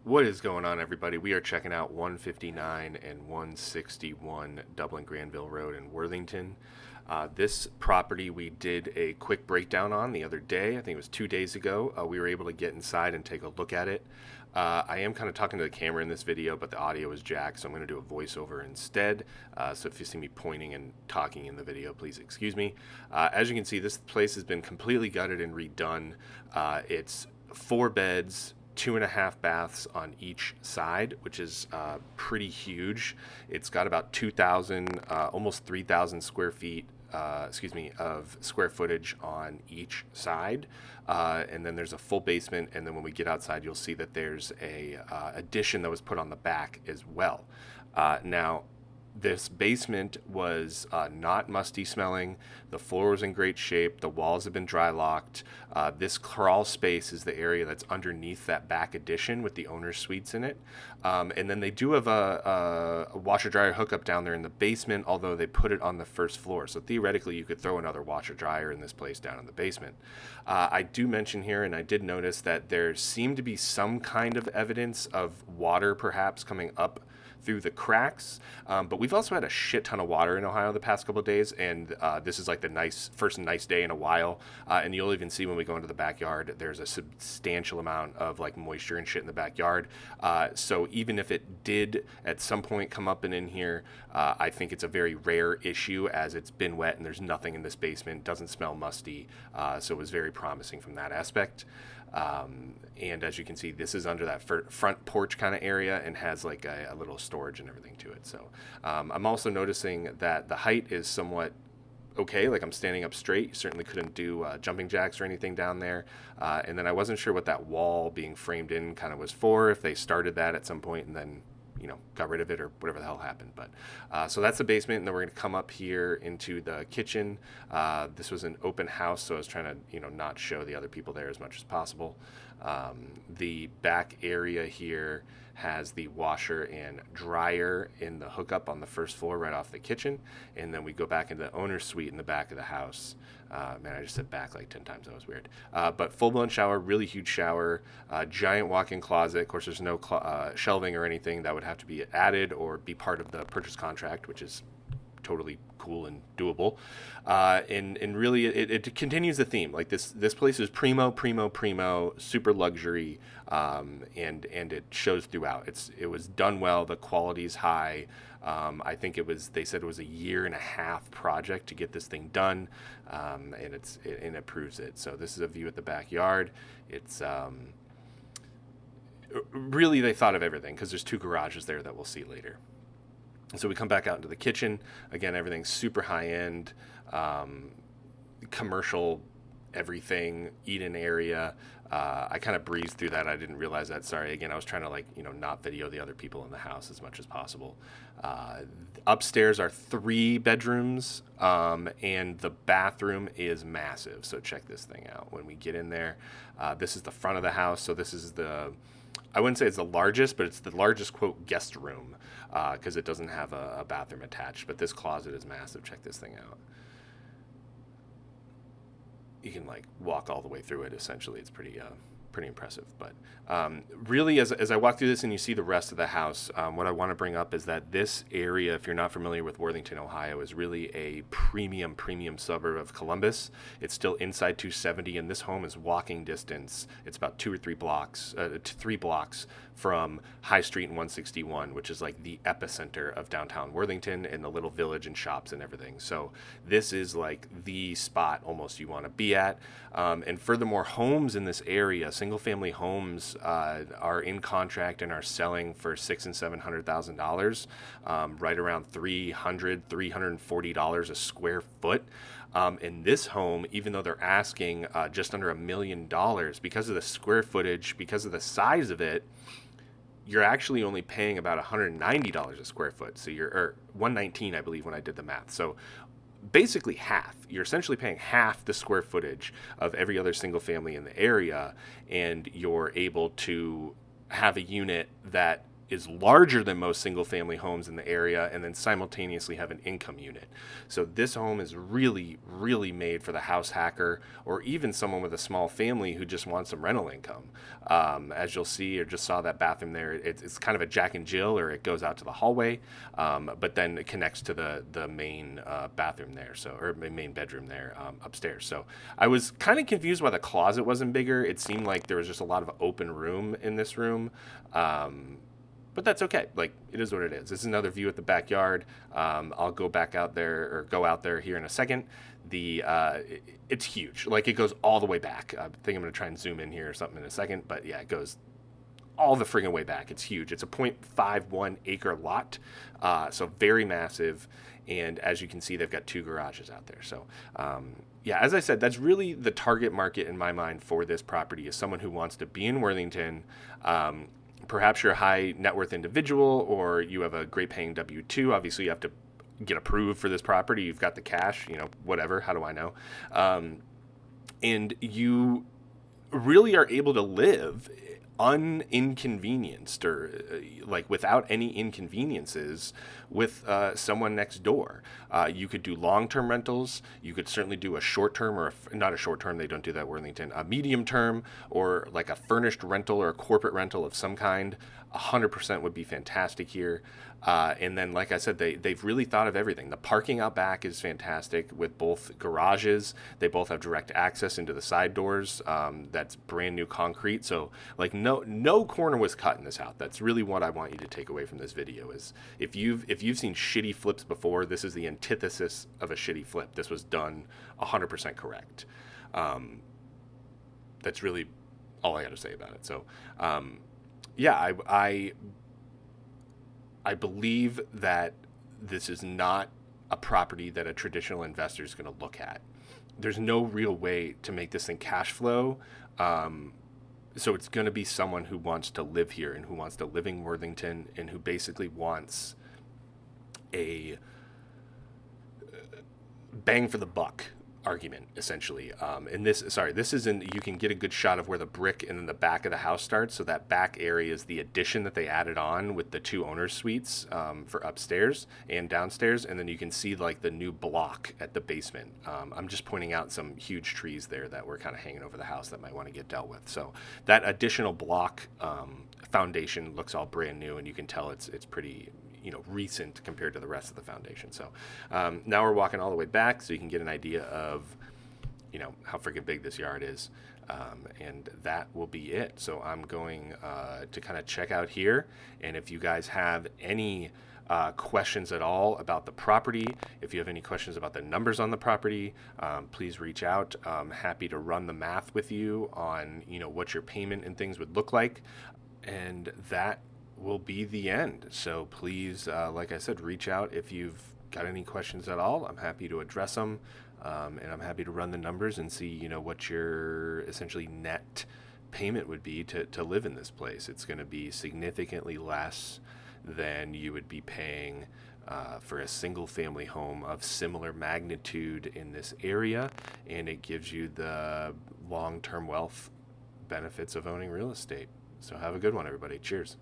What is going on, everybody? We are checking out 159 and 161 Dublin Granville Road in Worthington. This property we did a quick breakdown on the other day. I think it was 2 days ago. We were able to get inside and take a look at it. I am kind of talking to the camera in this video, but the audio is jacked, so I'm going to do a voiceover instead. So if you see me pointing and talking in the video, please excuse me. As you can see, this place has been completely gutted and redone. It's 4 beds, 2.5 baths on each side, which is pretty huge. It's got about 2,000, almost 3,000 square feet, of square footage on each side. And then there's a full basement. And then when we get outside, you'll see that there's a addition that was put on the back as well. Now, this basement was not musty smelling. The floor was in great shape. The walls have been dry locked. This crawl space is the area that's underneath that back addition with the owner's suites in it. And then they do have a washer dryer hookup down there in the basement, although they put it on the first floor. So theoretically, you could throw another washer dryer in this place down in the basement. I do mention here, and I did notice that there seemed to be some kind of evidence of water perhaps coming up through the cracks, but we've also had a shit ton of water in Ohio the past couple of days, and this is like the first nice day in a while. And you'll even see when we go into the backyard, there's a substantial amount of like moisture and shit in the backyard. So even if it did at some point come up and in here, I think it's a very rare issue as it's been wet and there's nothing in this basement, doesn't smell musty. So it was very promising from that aspect. And as you can see, this is under that front porch kind of area and has like a little storage and everything to it. So I'm also noticing that the height is somewhat okay. Like I'm standing up straight. You certainly couldn't do jumping jacks or anything down there. And then I wasn't sure what that wall being framed in kind of was for, if they started that at some point and then got rid of it or whatever the hell happened. But so that's the basement, and then we're going to come up here into the kitchen. This was an open house, so I was trying to not show the other people there as much as possible. The back area here has the washer and dryer in the hookup on the first floor right off the kitchen, and then we go back into the owner's suite in the back of the house. Man, I just said back like 10 times. That was weird. But full-blown shower, really huge shower, giant walk-in closet. Of course, there's no shelving or anything. That would have to be added or be part of the purchase contract, which is totally cool and doable. And really, it continues the theme. Like this place is primo, super luxury, and it shows throughout. It was done well. The quality's high. I think they said it was a 1.5-year project to get this thing done, and it proves it. So this is a view at the backyard. It's really, they thought of everything because there's 2 garages there that we'll see later. So we come back out into the kitchen. Again, everything's super high end, commercial, everything, eat-in area. I kind of breezed through that. I didn't realize that. Sorry. Again, I was trying to not video the other people in the house as much as possible. Upstairs are 3 bedrooms, and the bathroom is massive. So check this thing out. When we get in there, this is the front of the house. So this is I wouldn't say it's the largest, but it's the largest, quote, guest room, because it doesn't have a bathroom attached. But this closet is massive. Check this thing out. You can like walk all the way through it. Essentially, it's pretty impressive. But really, as I walk through this and you see the rest of the house, what I want to bring up is that this area, if you're not familiar with Worthington, Ohio, is really a premium suburb of Columbus. It's still inside 270, and this home is walking distance. It's about 2 or 3 blocks, 3 blocks from High Street and 161, which is like the epicenter of downtown Worthington and the little village and shops and everything. So this is like the spot almost you want to be at. And furthermore, homes in this area, single family homes, are in contract and are selling for $600,000 and $700,000, right around $340 a square foot. In this home, even though they're asking just under $1 million, because of the square footage, because of the size of it, you're actually only paying about $190 a square foot. So or $119, I believe, when I did the math. So basically half. You're essentially paying half the square footage of every other single family in the area, and you're able to have a unit that is larger than most single family homes in the area, and then simultaneously have an income unit. So this home is really, really made for the house hacker, or even someone with a small family who just wants some rental income. As you'll see, or just saw that bathroom there, it's kind of a Jack and Jill, or it goes out to the hallway, but then it connects to the main bathroom there, so, or main bedroom there, upstairs. So I was kind of confused why the closet wasn't bigger. It seemed like there was just a lot of open room in this room. But that's okay. Like, it is what it is. This is another view at the backyard. I'll go back out there, or go out there here in a second. It's huge. Like, it goes all the way back. I think I'm going to try and zoom in here or something in a second. But yeah, it goes all the friggin' way back. It's huge. It's a 0.51 acre lot. So very massive. And as you can see, they've got 2 garages out there. So, yeah, as I said, that's really the target market in my mind for this property, is someone who wants to be in Worthington. Perhaps you're a high net worth individual, or you have a great paying W-2. Obviously, you have to get approved for this property. You've got the cash, whatever. How do I know? And you really are able to live uninconvenienced, or like without any inconveniences with someone next door. You could do long-term rentals. You could certainly do a short-term, or not a short-term, they don't do that in Worthington, a medium-term, or like a furnished rental or a corporate rental of some kind. 100% would be fantastic here. And then, like I said, they've really thought of everything. The parking out back is fantastic with both garages. They both have direct access into the side doors. That's brand new concrete. So like no corner was cut in this house. That's really what I want you to take away from this video, is if you've seen shitty flips before, this is the antithesis of a shitty flip. This was done 100% correct. That's really all I got to say about it. So, yeah, I believe that this is not a property that a traditional investor is going to look at. There's no real way to make this thing cash flow. So it's going to be someone who wants to live here, and who wants to live in Worthington, and who basically wants a bang for the buck argument, essentially. And this is you can get a good shot of where the brick and then the back of the house starts. So that back area is the addition that they added on with the 2 owner suites for upstairs and downstairs. And then you can see like the new block at the basement. I'm just pointing out some huge trees there that were kind of hanging over the house that might want to get dealt with. So that additional block foundation looks all brand new, and you can tell it's pretty recent compared to the rest of the foundation. So now we're walking all the way back, so you can get an idea of how freaking big this yard is, and that will be it. So I'm going to kind of check out here, and if you guys have any questions at all about the property, if you have any questions about the numbers on the property, please reach out. I'm happy to run the math with you on what your payment and things would look like, and that will be the end. So please, like I said, reach out if you've got any questions at all. I'm happy to address them, and I'm happy to run the numbers and see what your essentially net payment would be to live in this place. It's going to be significantly less than you would be paying for a single family home of similar magnitude in this area, and it gives you the long-term wealth benefits of owning real estate. So have a good one, everybody. Cheers.